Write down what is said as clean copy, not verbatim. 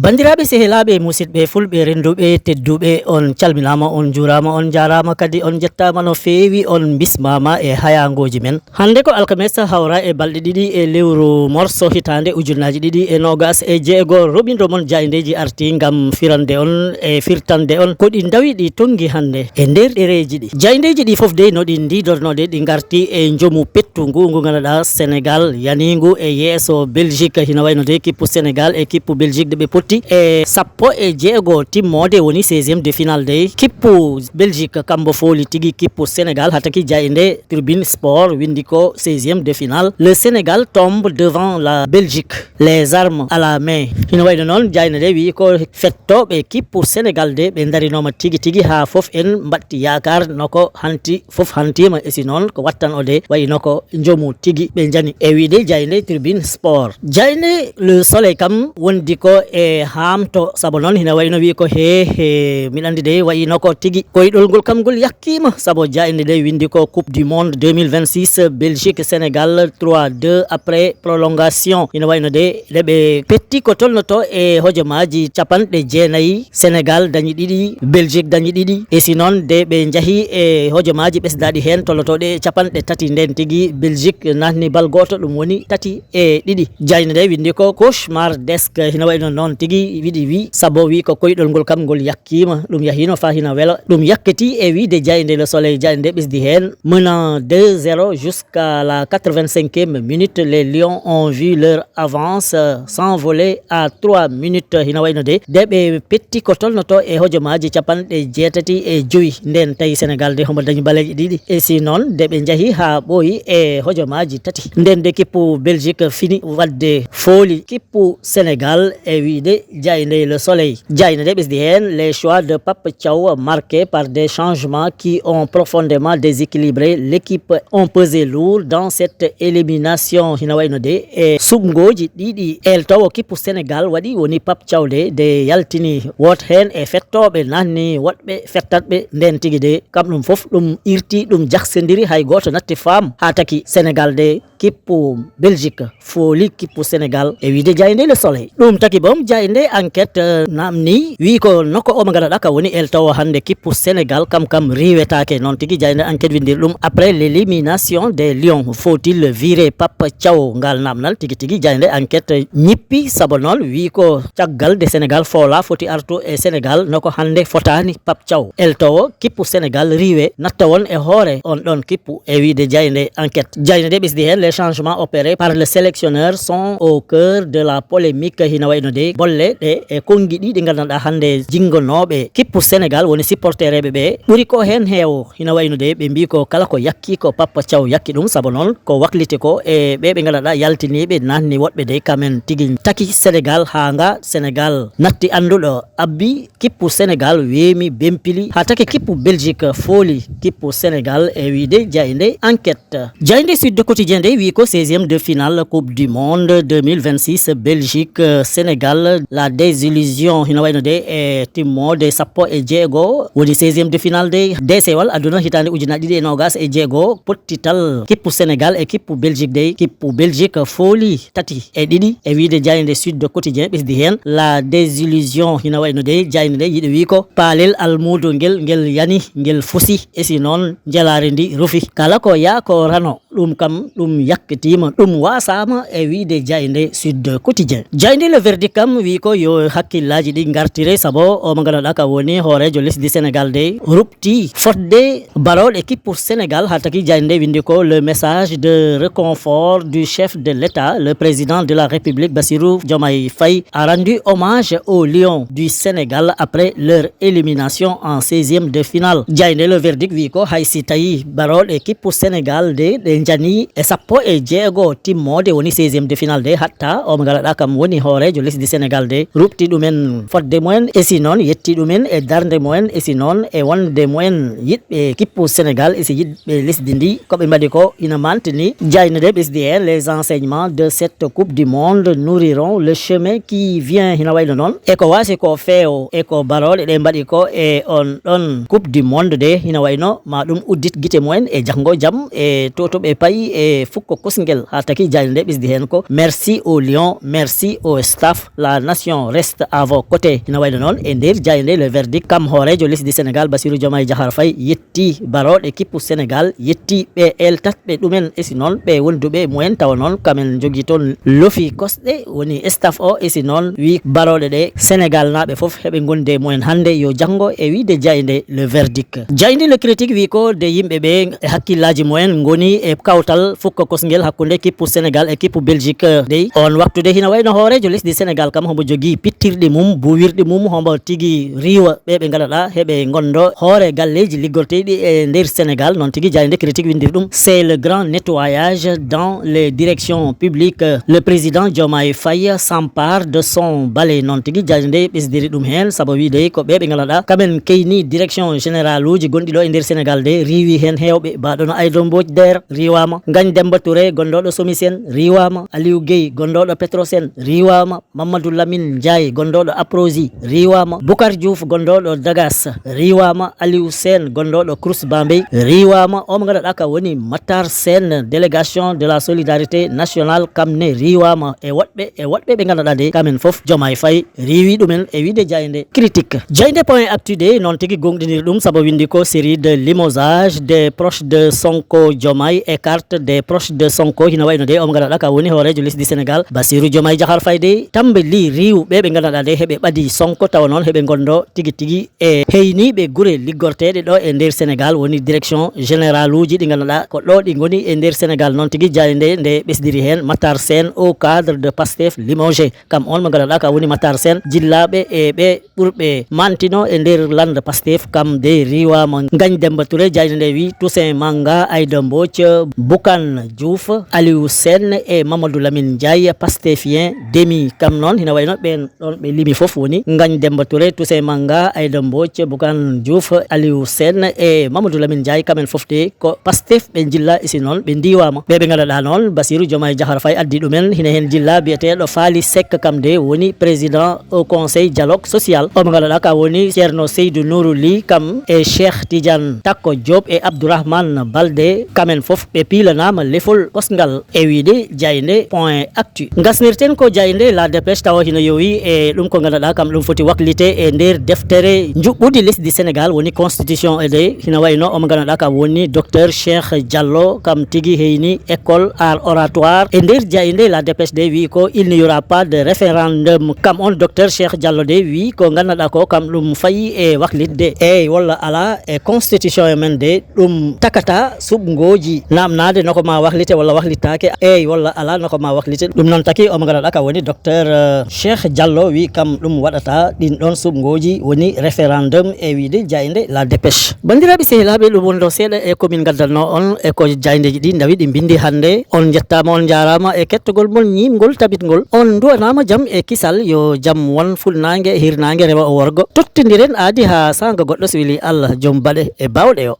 Bandiraɓe sehilaɓe musidɓe fulɓe renduɓe tedduɓe on calminama on jurama on jarama kadi on jettama no fewi on bismama e hayangoji men. Hande ko alkamisa hawra e balɗe ɗiɗi e lewru morso hitande ujunnaji ɗiɗi e nogas e jeego roɓindo mon jaydeji arti gam firande on e firtande on ko ɗi dawi ɗi tongi hande e nder ɗereji ɗi. Jaydeji ɗi foof de no ɗi didornode ɗi garti e joomu pettugu ngu ganduɗa Sénégal yanigu e yeeso Belgique hina wayno de kippu Sénégal e kippu Belgique de ɓe potti e sappo e jeego timmode woni 16e de finale de kippu Belgique kambo foli tigi kippu Sénégal hataki jayde Tribune Sport windi ko 16e de finale. Le Sénégal tombe devant la Belgique les armes à la main. Hino wayno non jayne de wi ko fettoɓe kippu Sénégal de ɓe darinoma tigi tigi ha foof en batti yakar noko hanti foof hantima e si noon ko wattan o de wayno ko joomu tigi ɓe jani e wiide jayde Tribune Sport. Jayde Le Soleil kam wondi ko e hamto sabo noon hina wayno wi ko he min andi de wayno ko tigi koyɗol ngol kam ngol yakkima sabo jayde de windi ko Coupe du Monde 2026 Belgique Sénégal 3-2 après prolongation hina wayno de ɓe petti ko tolnoto e hojomaji capanɗe jeenayyi Sénégal dañi ɗiɗi Belgique dañi ɗiɗi e si noon de ɓe jaahi e hojomaji ɓesdaɗi hen tolnotoɗe capanɗe tati nden tigui Belgique natni bal goto ɗum woni tati e ɗiɗi. Jayne de windi ko cauchemardesque hina wayno noon tigui wiɗi wi sabo wi ko koyɗol ngol kam ngol yakkima ɗum yahino fa hina wela ɗum yakketi e wiide jayde Le Soleil jayde ɓesdi hen menant 2-0 jusqu'à la 85e minute. Les Lions ont vu leur avance s'envoler à 3 minutes hina wayno de ɓe petti ko tolnoto e hojomaji capanɗe jeetati e joyi nden tawi Sénégal de homo dañi baleji ɗiɗi e si noon de ɓe jaahi ha ɓooyi e hojomaji tati nden de kippu Belgique fini wadde fooli kippu Sénégal e wiide jayde Le Soleil. Jayne de ɓesdi hen les choix de Pape Thiaw marqués par des changements qui ont profondément déséquilibré l'équipe ont pesé lourd dans cette élimination hina wayno de e sumgoji ɗiɗi eltowo kippu Sénégal waɗi woni Pape Thiaw de yaltini woto hen e fettoɓe nanni woɗɓe fettatɓe nden tigui de kam ɗum foof ɗum irti ɗum jaksidiri hay goto natti faam ha taki Sénégal de kippu Belgique fooli kippu Sénégal e wiide jayde Le Soleil. Ɗum taki bom jayde enquête namni wi ko nokko o mo ganduɗa ka woni eltowo hande kippu Sénégal kam riwetake noon tigui jayde enquête windiri ɗum après l'élimination des Lions faut-il virer Pape Thiaw ngal namnal tigui jayde enquête ñippi sabo noon wi ko caggal de Sénégal foola foti artu e Sénégal noko hande fotani Pape Thiaw eltowo kippu Sénégal riwe natta won e hoore on ɗon kippu e wiide jayde enquête. Jayde de ɓesdi hen les changements opérés par le sélectionneur sont au cœur de la polémique hina wayno de bolle ɗe e kongi ɗi ɗi gandanɗa hande jingonoɓe kippu Sénégal woni supportereɓe ɓe ɓuuri ko hen heewo hina wayno de ɓe mbi ko kala ko yakki ko Pape Thiaw yakki ɗum saabu noon ko wakliti ko e ɓe gandanɗa yaltiniɓe nanni woɗɓe de kamen tigui taki Sénégal ha nga Sénégal natti anduɗo abbi kippu Sénégal weemi bempili ha taki kippu Belgique fooli kippu Sénégal e wiide jayde enquête. Jayde Sud Quotidien de wi ko 16e de finale Coupe du Monde 2026 Belgique Sénégal la désillusion hina wayno de e timmode sappo e jeego woni 16e de finale de desewal aduna hitande ujunnaje ɗiɗi e nogas e jeego pottital kippu Sénégal e kippu Belgique de kippu Belgique fooli tati e ɗiɗi e wiide jayde Sud Quotidien ɓesdi hen la désillusion hina wayno de jayde de yiɗi wi ko paalel almudo ngel yani ngel fusi e si noon jalare ndi rufi kala ko yaa ko rano ɗum kam ɗum yakkitima ɗum wasama e wiide jayde Sud Quotidien. Jayde Le Verdict kam wi ko yo hakkillaji ɗi gartire sabo o mo ganduɗa ka woni hoorejo lesdi Sénégal de rupti fodde baroɗe kippu Sénégal ha taki jayde windi ko le message de réconfort du chef de l'État le président de la République Bassirou Diomaye Faye a rendu hommage aux Lions du Sénégal après leur élimination en 16e de finale. Jayde Le Verdict wi ko haysi tawi baroɗe kippu Sénégal de jani e sappo e jeego timmode woni 16e de finale de hatta o mo galaɗa kam woni hoorejo lesdi Sénégal de rupti ɗumen fodde mumen e si noon yetti ɗumen e darde mumen e si noon e wonde mumen yiɗɓe kippu Sénégal e si yiɗɓe lesdi ndi koɓe mbaɗi ko ina mantini jayne de ɓesdi hen les enseignements de cette coupe du monde nourriront le chemin qui vient hina wayno noon e ko wasi ko feewo e ko barole ɗe mbaɗi ko e on ɗon coupe du monde de hina wayno ma ɗum uddit guite mumen e janggo jaam e to ɓe payi e fukko kusgel ha taki jayne nde ɓesdi hen ko merci au lion, merci au staff, la nation reste à vos côtés hina wayno noon e nder jayne nde le verdict kam hoorejo lesdi Sénégal Bassirou Diomaye Diakhar Faye yetti baroɗe kippu Sénégal yetti ɓe eltatɓe ɗumen e si noon ɓe wonduɓe mumen tawa noon kamen jogui toon lofi kosɗe woni staff o e si noon wi baroɗe ɗe Sénégal naɓe foof heɓe gonde mumen hande yo janggo e wiide jayde le verdict jayde le critique wi ko de yimɓeɓe e hakkillaji mumen goni e kawtal fukka kosguel hakkude kippu Sénégal e kippu Belgique dey on waktude hina wayno hoorejo lesdi Sénégal kam hombo jogui pittirɗi mum buwirɗi mum hombo tigui riwa ɓe galaɗa heɓe gondo hoore galleji liggorteɗi e nder Sénégal non tigui jayde critique windir ɗum c'est le grand nettoyage dans les directions publiques le président Diomaye Faye s'empare de son balai non tigui jayde ɓesdiri ɗum hen saabu wiide ko ɓe galaɗa kamen keyni direction général uji gonɗi ɗo e nder Sénégal de riwi hen hewɓe baɗono Aïda Mbodj Der riwama Ngagne Demba Touré gonɗoɗo Somisen riwama Aliou Gueye gonɗoɗo Petrosen riwama Mamadou Lamine Ndiaye gonɗoɗo Aprosi riwama Boucar Diouf gonɗoɗo Dagas riwama Aliou Sène gonɗoɗo Crous Bambey riwama omo ganduɗa ka woni Matar Sène délégation de la solidarité nationale kamne riwama e woɗɓe ɓe ganduɗa de kamen foof Diomaye Faye riwi ɗumen e wiide jayde critique jayde point actu de non tigui gonɗiniri ɗum saabu windi ko série de limosage des proches de Sonko Diomaye écarte des proches de Sonko hina wayno de omo ganduɗa ka woni hoorejo lesdi Sénégal Bassirou Diomaye Diakhar Faye de tambeli riwɓe ɓe ganduɗa de heɓe ɓaadi Sonko tawa noon heɓe gondo tigui e heyniɓe guure liggorteɗe ɗo e nder Sénégal woni direction général uji ɗi ganduɗa ko ɗo ɗi goni e nder Sénégal noon tigui jayde nde ɓesdiri hen Matar Sène au cadre de Pastef limogé kam on mo ganduɗa ka woni Matar Sène jillaɓe e ɓe ɓurɓe mantino e nder lande Pastef kam de riwama Ngagne Demba Touré jayde nde wi Toussaint Manga Aïda Mbodj Boukane Diouf Aliou Sène e Mamadou Lamine Ndiaye pastefien demi kam noon hina wayno ɓen ɗon ɓe limi foof woni Ngagne Demba Touré Toussaint Manga Aïda Mbodj Boukane Diouf Aliou Sène e Mamadou Lamine Ndiaye kamen foof de ko Pastef ɓe jilla isi noon ɓe ndiwama ɓe ganduɗa noon Bassirou Diomaye Diakhar Faye addi ɗumen hina hen jilla biyeteɗo Faly Seck kam de woni président au conseil dialogue social omo ganduɗa ka woni Ceerno Seydou Nourou Ly kam e Cheikh Tidiane Takko Diop e Abdourahmane Baldé kamen foof ɓe pilanama lefol kosgal e wiide jayde point actu gasnirten ko jayde la dépêche tawa hino yowi e ɗum ko ganduɗa kam ɗum foti waklite e nder deftere juɓɓudi lesdi Sénégal woni constitution e de hina wayno omo ganduɗa kam woni docteur Cheikh Diallo kam tigui heyni école art oratoire e nder jayde la dépêche de wi ko il n'y aura pas de référendum kam on docteur Cheikh Diallo de wi ko ganduɗa ko kam ɗum fayi e waklitde e walla ala e constitution e men de ɗum takata suɓgoji namnade noko ma waklite walla waklittake e walla ala noko ma waklite ɗum noon taki omo ganduɗa ka woni docteur Cheikh Diallo wi kam ɗum waɗata ɗin ɗon suɓgoji woni référendum e wiide jayde la dépêche bandiraɓe sehilaɓe ɗum wonɗo seeɗa e komin gaddanno on e ko jaydeji ɗi dawi ɗi bindi hande on jettama on jarama e kettogol mon ñimgol tabitgol on duwanama jaam e kisal yo jaam won fulnage e hirnage rewa o worgo tottidiren aadi ha sanga goɗɗo so weeli Allah joom baɗe e bawɗe o